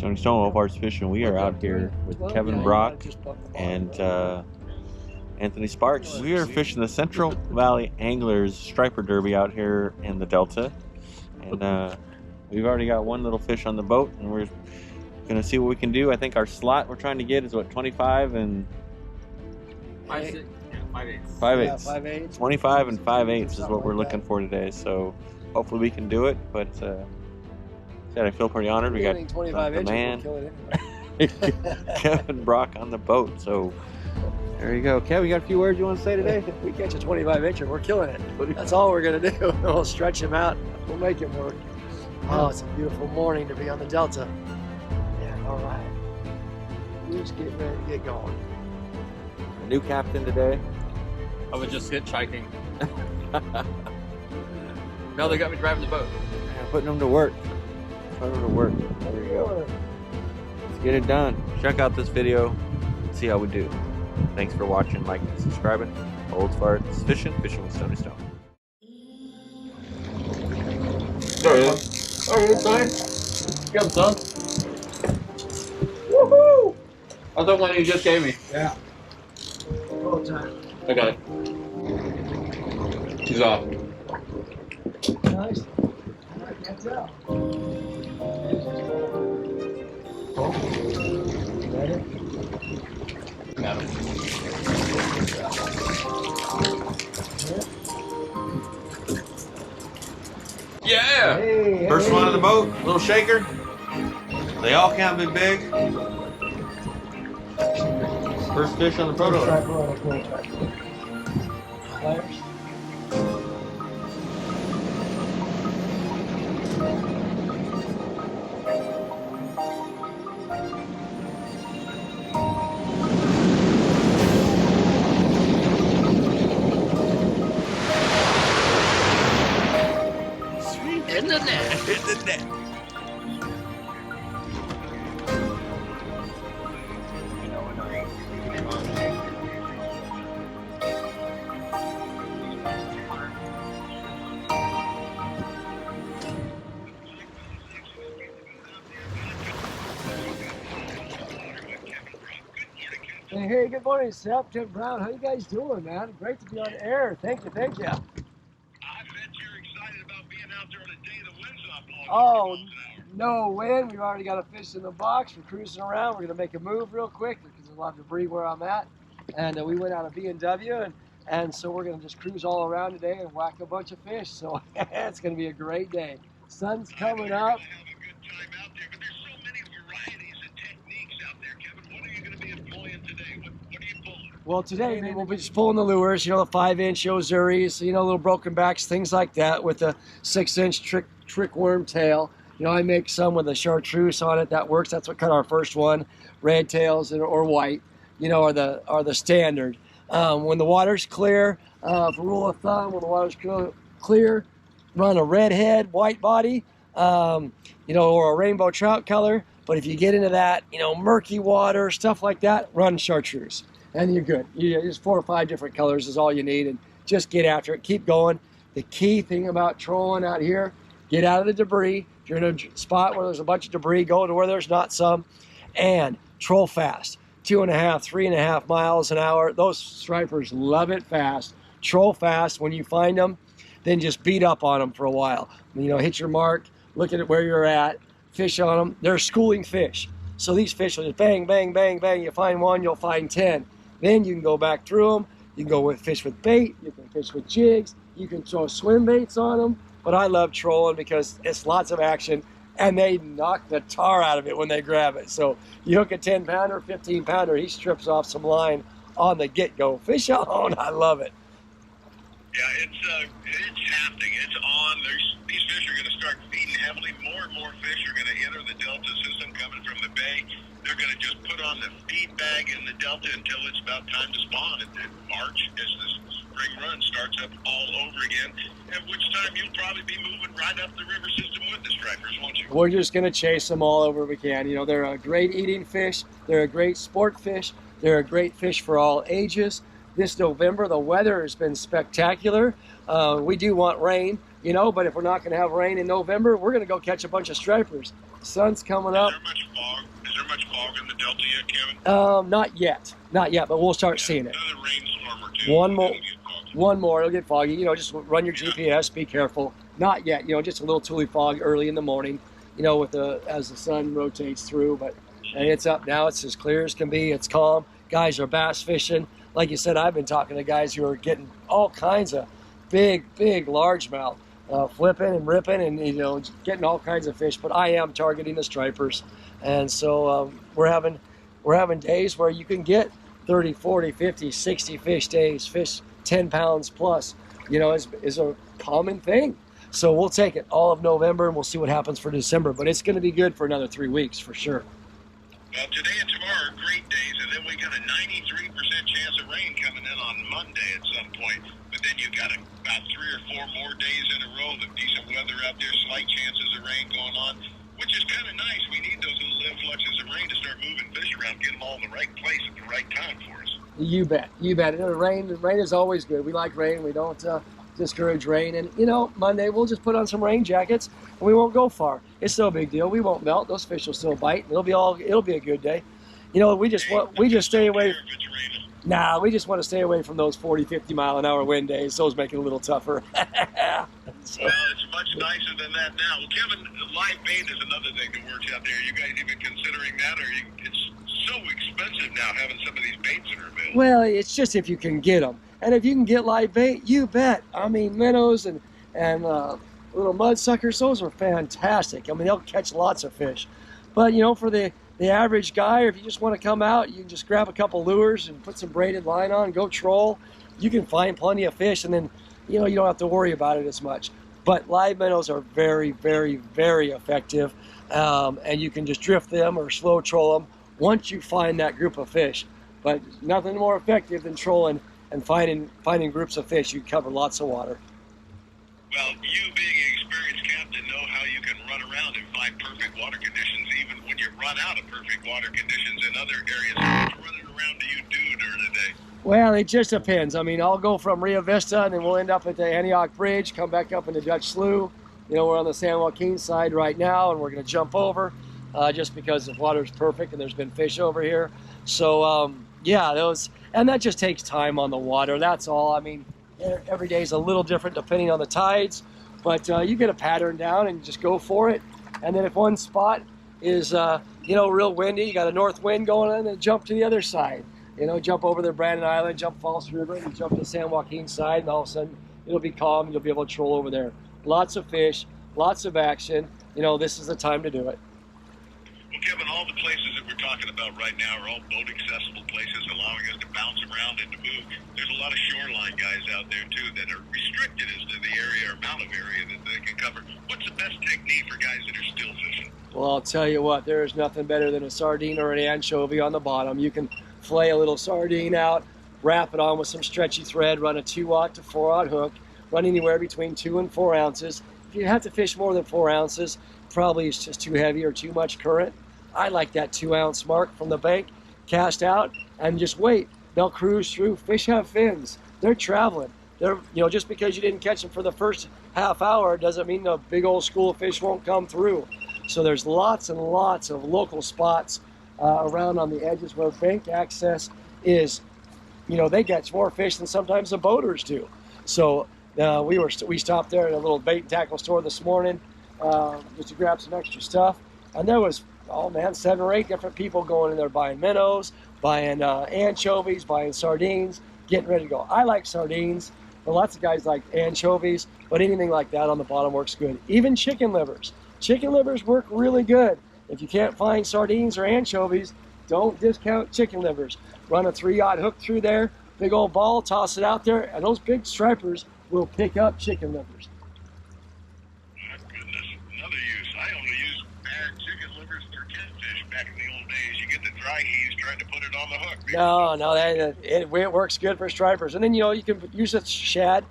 Stony Stone Arts Fishing. We are out here with Kevin Brock and Anthony Sparks. We are fishing the Central Valley Anglers Striper Derby out here in the Delta, and we've already got one little fish on the boat, and we're gonna see what we can do. I think our slot we're trying to get is what, 25 and 5/8. 5/8. 5/8. 25 and 5/8 is what we're looking for today. So hopefully we can do it. But I feel pretty honored. We got the man Kevin Brock on the boat. So there you go. Kevin, you got a few words you want to say today? If we catch a 25-incher, we're killing it. That's all we're gonna do. We'll stretch him out. We'll make it work. Oh, it's a beautiful morning to be on the Delta. Yeah, all right. We're just getting ready to get going. A new captain today. I was just hitchhiking. No, they got me driving the boat. Yeah, putting them to work. Putting them to work. There you go. Let's get it done. Check out this video. See how we do. Thanks for watching, liking, and subscribing. Old Farts Fishing with Stony Stone. There it is. Oh, it's nice. Got some. Woohoo! I thought one you just gave me. Yeah. All time. I got it. She's off. Nice. That's out. Ready? Got him. Yeah! Hey, First one on the boat, little shaker. They all can't be big. First fish on the proto. Pliers. In the net. In the net. Hey, good morning, Seth. Tim Brown. How you guys doing, man? Great to be on air. Thank you, thank you. I bet you're excited about being out there on a day the wind's not blowing. Oh, no wind. We've already got a fish in the box. We're cruising around. We're going to make a move real quick because there's a lot of debris where I'm at. And we went out of B&W, and so we're going to just cruise all around today and whack a bunch of fish. So it's going to be a great day. Sun's coming up. Have a good time out there, but there's so many varieties and techniques out there, Kevin. What are you going to be employing today? What are you pulling? Well, today we'll be just pulling the lures, the 5-inch Ozuris, little broken backs, things like that with a 6-inch trick worm tail. I make some with a chartreuse on it. That works. That's what kind of our first one. Red tails or white, are the standard. When the water's clear, for rule of thumb, when the water's clear, run a red head, white body, or a rainbow trout color. But if you get into that, murky water, stuff like that, run chartreuse. And you're good. Just 4 or 5 different colors is all you need, and just get after it. Keep going. The key thing about trolling out here, get out of the debris. If you're in a spot where there's a bunch of debris, go to where there's not some, and troll fast. 2.5, 3.5 miles an hour. Those stripers love it fast. Troll fast. When you find them, then just beat up on them for a while. Hit your mark, look at where you're at, fish on them. They're schooling fish. So these fish will just bang, bang, bang, bang. You find one, you'll find 10. Then you can go back through them. You can go with fish with bait. You can fish with jigs. You can throw swim baits on them. But I love trolling because it's lots of action, and they knock the tar out of it when they grab it. So you hook a 10-pounder, 15-pounder, he strips off some line on the get-go. Fish on, I love it. Yeah, it's happening. It's on. These fish are going to start feeding heavily. More and more fish are going to enter the Delta system coming from the bay. They're going to just put on the feed bag in the Delta until it's about time to spawn. And then March, as the spring run starts up all over again, at which time you'll probably be moving right up the river system with the stripers, won't you? We're just going to chase them all over we can. They're a great eating fish. They're a great sport fish. They're a great fish for all ages. this November. The weather has been spectacular. We do want rain, you know, but if we're not going to have rain in November, we're going to go catch a bunch of stripers. Sun's coming up. Is there much fog in the Delta yet, Kevin? Not yet, but we'll start seeing it. Another rainstorm or two. One more, it'll get foggy. You know, just run your GPS, be careful. Not yet, you know, just a little tooly fog early in the morning, you know, as the sun rotates through, and it's up now. It's as clear as can be. It's calm. Guys are bass fishing. Like you said, I've been talking to guys who are getting all kinds of big largemouth, flipping and ripping, and, you know, getting all kinds of fish. But I am targeting the stripers, and so we're having days where you can get 30, 40, 50, 60 fish days. Fish 10 pounds plus, you know, is a common thing. So we'll take it all of November, and we'll see what happens for December. But it's going to be good for another 3 weeks for sure. Well, today and tomorrow are great days, and then we got a 93% chance of rain coming in on Monday at some point. But then you got about 3 or 4 more days in a row of decent weather out there, slight chances of rain going on, which is kind of nice. We need those little influxes of rain to start moving fish around, get them all in the right place at the right time for us. You bet. You bet. Rain is always good. We like rain. We don't discourage rain. And, you know, Monday we'll just put on some rain jackets, and we won't go far. It's no big deal. We won't melt. Those fish will still bite. It'll be a good day. You know, we just stay away. Nah, we just want to stay away from those 40, 50 mile an hour wind days. Those make it a little tougher. Well, it's much nicer than that now. Well, Kevin, live bait is another thing that works out there. You guys even considering that, or it's so expensive now having some of these baits that are available? Well, it's just if you can get them. And if you can get live bait, you bet. I mean, minnows and little mud suckers, those are fantastic. I mean, they'll catch lots of fish. But, you know, for the average guy, or if you just want to come out, you can just grab a couple lures and put some braided line on, go troll. You can find plenty of fish, and then, you know, you don't have to worry about it as much. But live minnows are very, very, very effective, and you can just drift them or slow troll them once you find that group of fish. But nothing more effective than trolling and finding groups of fish. You cover lots of water. Well, you being an experienced captain know how you can run around and find perfect water conditions, even when you run out of perfect water conditions in other areas. How much running around do you do during the day? Well, it just depends. I mean, I'll go from Rio Vista, and then we'll end up at the Antioch Bridge, come back up in the Dutch Slough. You know, we're on the San Joaquin side right now, and we're going to jump over just because the water's perfect and there's been fish over here. So, yeah, and that just takes time on the water. That's all. I mean, every day is a little different depending on the tides, but you get a pattern down and just go for it. And then if one spot is, you know, real windy, you got a north wind going on, then jump to the other side. You know, jump over the Brandon Island, jump False River, and jump to the San Joaquin side, and all of a sudden it'll be calm and you'll be able to troll over there. Lots of fish, lots of action. You know, this is the time to do it. Well, Kevin, all the places that we're talking about right now are all boat accessible places, allowing us to bounce around and to move. There's a lot of shoreline guys out there too that are restricted as to the area or amount of area that they can cover. What's the best technique for guys that are still fishing? Well, I'll tell you what, there's nothing better than a sardine or an anchovy on the bottom. You can flay a little sardine out, wrap it on with some stretchy thread, run a 2-aught to 4-aught hook, run anywhere between 2 and 4 ounces. If you have to fish more than 4 ounces, probably it's just too heavy or too much current. I like that 2-ounce mark from the bank. Cast out and just wait. They'll cruise through. Fish have fins. They're traveling. They're, you know, just because you didn't catch them for the first half hour doesn't mean the big old school of fish won't come through. So there's lots and lots of local spots around on the edges where bank access is, you know, they catch more fish than sometimes the boaters do. So we stopped there at a little bait and tackle store this morning just to grab some extra stuff, and there was, oh man, 7 or 8 different people going in there buying minnows, buying anchovies, buying sardines, getting ready to go. I like sardines, but lots of guys like anchovies, but anything like that on the bottom works good. Even chicken livers. Chicken livers work really good. If you can't find sardines or anchovies, don't discount chicken livers. Run a 3-aught hook through there, big old ball, toss it out there, and those big stripers will pick up chicken livers. My goodness, another use. I only use bad chicken livers for catfish back in the old days. You get the dry heaves trying to put it on the hook. No, it works good for stripers. And then, you know, you can use a shad,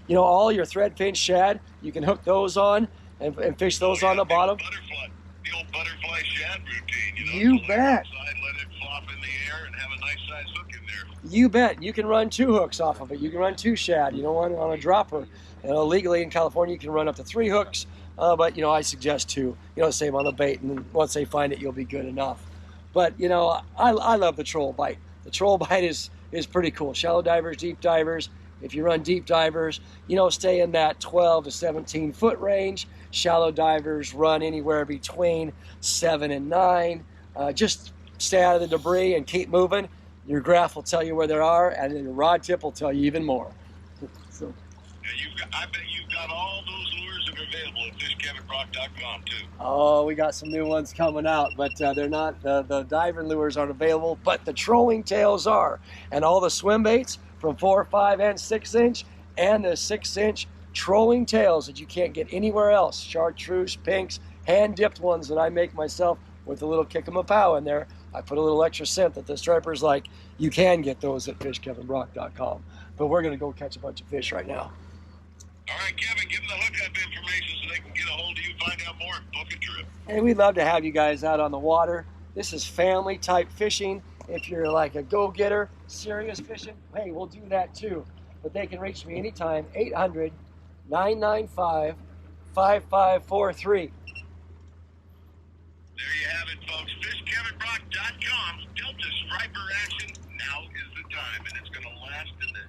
you know, all your thread fin shad, you can hook those on and fish those on the bottom. The old butterfly shad routine, you know. You bet. Let it flop in the air and have a nice size hook in there. you bet. You can run 2 hooks off of it. You can run 2 shad. You know, one on a dropper. Legally in California, you can run up to 3 hooks, but, I suggest 2. Same on the bait, and then once they find it, you'll be good enough. But, I love the troll bite. The troll bite is pretty cool. Shallow divers, deep divers. If you run deep divers, stay in that 12 to 17 foot range. Shallow divers run anywhere between 7 and 9. Just stay out of the debris and keep moving. Your graph will tell you where they are, and then your rod tip will tell you even more. So. I bet you've got all those lures that are available at fishkevinbrock.com too. Oh, we got some new ones coming out, but they're not, the diving lures aren't available, but the trolling tails are. And all the swim baits from 4, 5, and 6 inch, and the 6 inch trolling tails that you can't get anywhere else. Chartreuse, pinks, hand-dipped ones that I make myself with a little kick-em-a-pow in there. I put a little extra scent that the striper's like. You can get those at fishkevinbrock.com. But we're going to go catch a bunch of fish right now. All right, Kevin, give them the hookup information so they can get a hold of you, find out more, and book a trip. Hey, we'd love to have you guys out on the water. This is family-type fishing. If you're like a go-getter, serious fishing, hey, we'll do that too. But they can reach me anytime, 800-995-5543. There you have it, folks. FishKevinBrock.com. Delta striper action. Now is the time, and it's going to last in the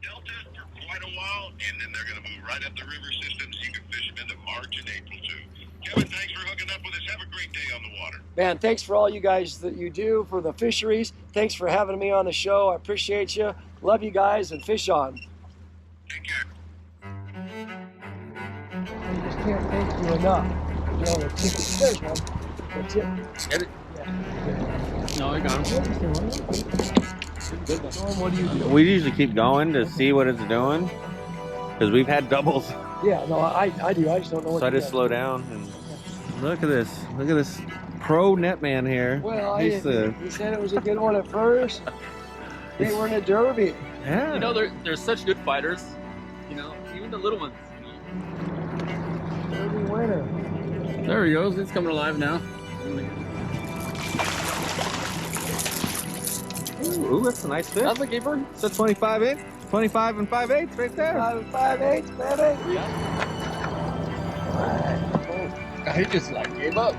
Delta for quite a while, and then they're going to move right up the river system so you can fish them into March and April, too. Kevin, thanks for hooking up with us. Have a great day on the water. Man, thanks for all you guys that you do for the fisheries. Thanks for having me on the show. I appreciate you. Love you guys, and fish on. Take care. I just can't thank you enough. The tip is good, man. The tip. Get it? Yeah. No, I got him. What do you do? We usually keep going to see what it's doing because we've had doubles. Yeah, no, I do. I just don't know what So I to just do. slow down and look at this. Look at this pro netman here. Well, He he said it was a good one at first. They were in a derby. Yeah. You know, they're such good fighters. Even the little ones. Derby winner. There he goes. It's coming alive now. Ooh, that's a nice fish. That's a keeper. It's a 25 inch, 25 and 5/8 right there. 5/5/8, baby. Yeah. He just gave up.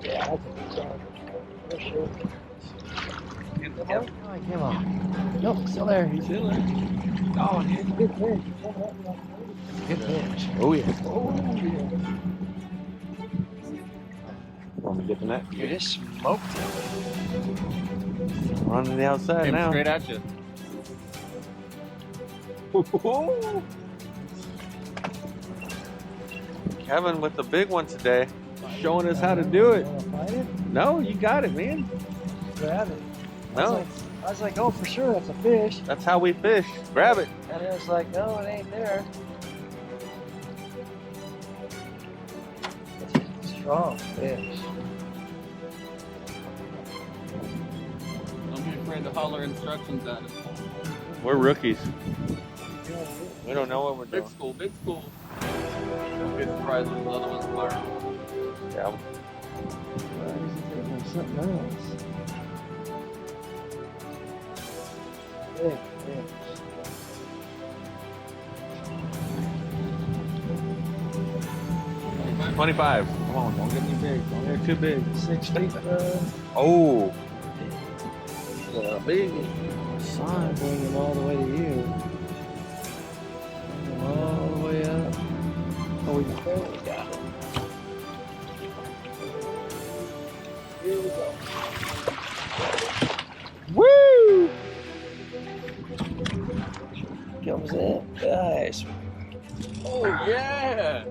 Yeah, that's a good song. For sure. Come on. Nope, still there. He's still there. Oh, it's a good fish. Good fish. Oh yeah. Oh, yeah. Want me to get the net? You just smoked it. We're on the outside Came now. straight at you. Kevin with the big one today, showing us how to do it. Wanna fight it? No, you got it, man. Grab it. No, I was like, oh, for sure, that's a fish. that's how we fish. Grab it. And it was like, no, it ain't there. It's a strong fish. Don't be afraid to holler instructions at him. We're rookies. We don't know what we're doing. Big school, big school. Don't be surprised when the other ones learn. Yeah. Why is it taking something else? Big fish. 25. Come on, don't get me big. Don't get too big. 6 feet. Oh. Big. Sign, bring him all the way to you. Bring him all the way up. Oh, we barely got him. Here we go. Woo! Comes in. Nice. Oh, yeah.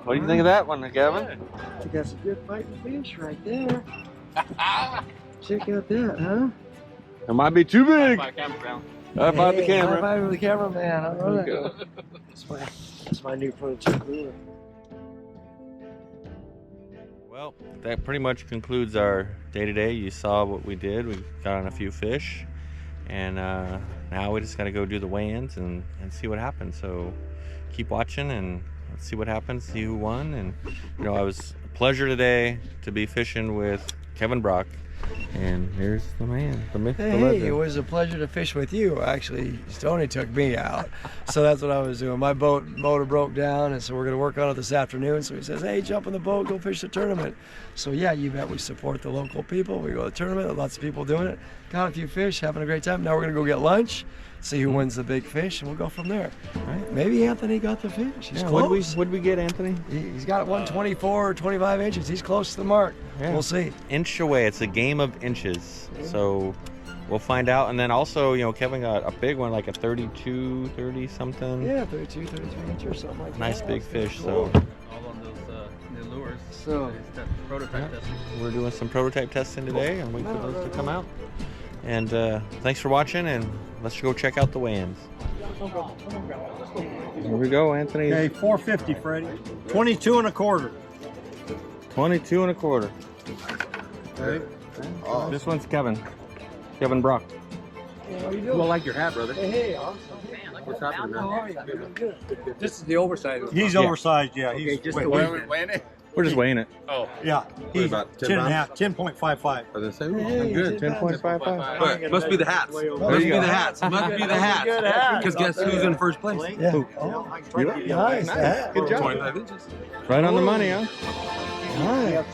What do you think of that one, Kevin? That's a good fighting fish right there. Check out that, huh? It might be too big. My camera down. High five the High camera. five to the cameraman. All right. Go. That's my new prototype lure. Well, that pretty much concludes our day today. You saw what we did. We got on a few fish, and now we just got to go do the weigh-ins and see what happens. So keep watching, and let's see what happens, see who won. And you know, it was a pleasure today to be fishing with Kevin Brock. And here's the man, the myth, the legend. It was a pleasure to fish with you. Actually, Stoney took me out, so that's what I was doing. My motor broke down, and so we're going to work on it this afternoon. So he says, hey, jump in the boat, go fish the tournament. So yeah, you bet we support the local people. We go to the tournament, lots of people doing it. Got a few fish, having a great time. Now we're going to go get lunch, see who wins the big fish, and we'll go from there. Right. Maybe Anthony got the fish. He's Yeah, close. what'd we get, Anthony? He's got 124 or 25 inches. He's close to the mark. Yeah. We'll see. Inch away. It's a game of inches. So we'll find out. And then also, you know, Kevin got a big one, like a 32, 30 something. Yeah, 32, 33 inches or something like that. Nice big fish. Cool. So All on those new lures. So- It's prototype testing. we're doing some prototype testing today and wait for those to come out. And thanks for watching, and let's go check out the weigh-ins. Here we go, Anthony. Okay, 450, Freddie. 22 and a quarter. 22 and a quarter. Okay. This one's Kevin Brock. Hey, how you doing? Well, I like your hat, brother. Hey, awesome. What's happening, How man? are you? Good. This is the oversized one. He's Yeah. oversized, yeah. Okay, He's just wait, the wait. way weighing it. We're just weighing it. Oh, Yeah, he's about 10 10 and a half, 10.55. Are they saying? Hey, Good, sit down. 10.55. But must be the hats. Way over. There Must you be go. the hats. Must be the hats. Good hat. Because guess who's in first place? Yeah. You? Nice. Good job. 25 inches. Right on the money, huh? Nice.